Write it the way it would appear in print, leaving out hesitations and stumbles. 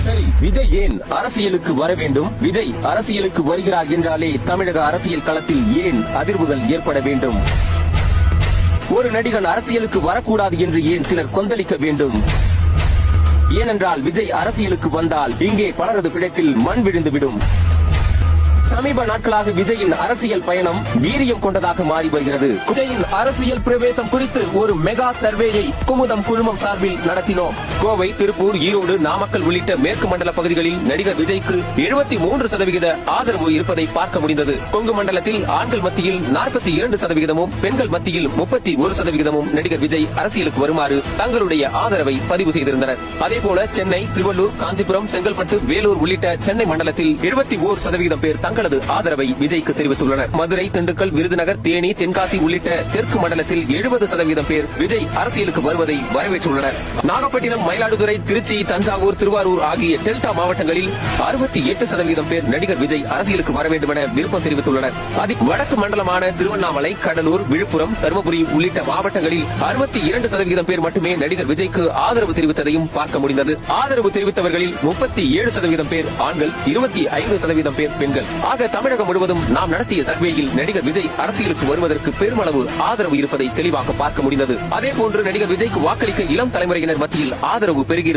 சரி, விஜய் ஏன் அரசியலுக்கு வர வேண்டும்? விஜய் அரசியலுக்கு வருகிறார் என்றாலே தமிழக அரசியல் களத்தில் ஏன் அதிர்வுகள் ஏற்பட வேண்டும்? ஒரு நடிகன் அரசியலுக்கு வரக்கூடாது என்று ஏன் சிலர் கொந்தளிக்க வேண்டும்? ஏனென்றால் விஜய் அரசியலுக்கு வந்தால் இங்கே பலரது பிழைப்பில் மண் விழுந்துவிடும். சமீப நாட்களாக விஜயின் அரசியல் பயணம் வீரியம் கொண்டதாக மாறி வருகிறது. விஜயின் அரசியல் பிரவேசம் குறித்து ஒரு மெகா சர்வேயை குமுதம் குழுமம் சார்பில் நடத்தினோம். கோவை, திருப்பூர், ஈரோடு, நாமக்கல் உள்ளிட்ட மேற்கு மண்டல பகுதிகளில் நடிகர் விஜய்க்கு 73% ஆதரவு இருப்பதை பார்க்க முடிந்தது. கொங்கு மண்டலத்தில் ஆண்கள் மத்தியில் 42%, பெண்கள் மத்தியில் 31% நடிகர் விஜய் அரசியலுக்கு வருமாறு தங்களுடைய ஆதரவை பதிவு செய்திருந்தனர். அதேபோல சென்னை, திருவள்ளூர், காஞ்சிபுரம், செங்கல்பட்டு, வேலூர் உள்ளிட்ட சென்னை மண்டலத்தில் 71% பேர் தங்களது ஆதரவை விஜய்க்கு தெரிவித்துள்ளனர். மதுரை, திண்டுக்கல், விருதுநகர், தேனி, தென்காசி உள்ளிட்ட தெற்கு மண்டலத்தில் 70% பேர் விஜய் அரசியலுக்கு வருவதை வரவேற்றுள்ளனர். நாகப்பட்டினம், மயிலாடுதுறை, திருச்சி, தஞ்சாவூர், திருவாரூர் ஆகிய டெல்டா மாவட்டங்களில் 68% பேர் நடிகர் விஜய் அரசியலுக்கு வர வேண்டும் என விருப்பம் தெரிவித்துள்ளனர். வடக்கு மண்டலமான திருவண்ணாமலை, கடலூர், விழுப்புரம், தருமபுரி உள்ளிட்ட மாவட்டங்களில் 62% பேர் மட்டுமே நடிகர் விஜய்க்கு ஆதரவு தெரிவித்ததையும் பார்க்க முடிந்தது. ஆதரவு தெரிவித்தவர்களில் 37% பேர் ஆண்கள், 25% பேர் பெண்கள். ஆக தமிழகம் முழுவதும் நாம் நடத்திய சர்வேயில் நடிகர் விஜய் அரசியலுக்கு வருவதற்கு பெருமளவு ஆதரவு இருப்பதை தெளிவாக பார்க்க முடிந்தது. அதேபோன்று நடிகர் விஜய்க்கு வாக்களிக்க இளம் தலைமுறையினர் மத்தியில் ஆதரவு பெருகி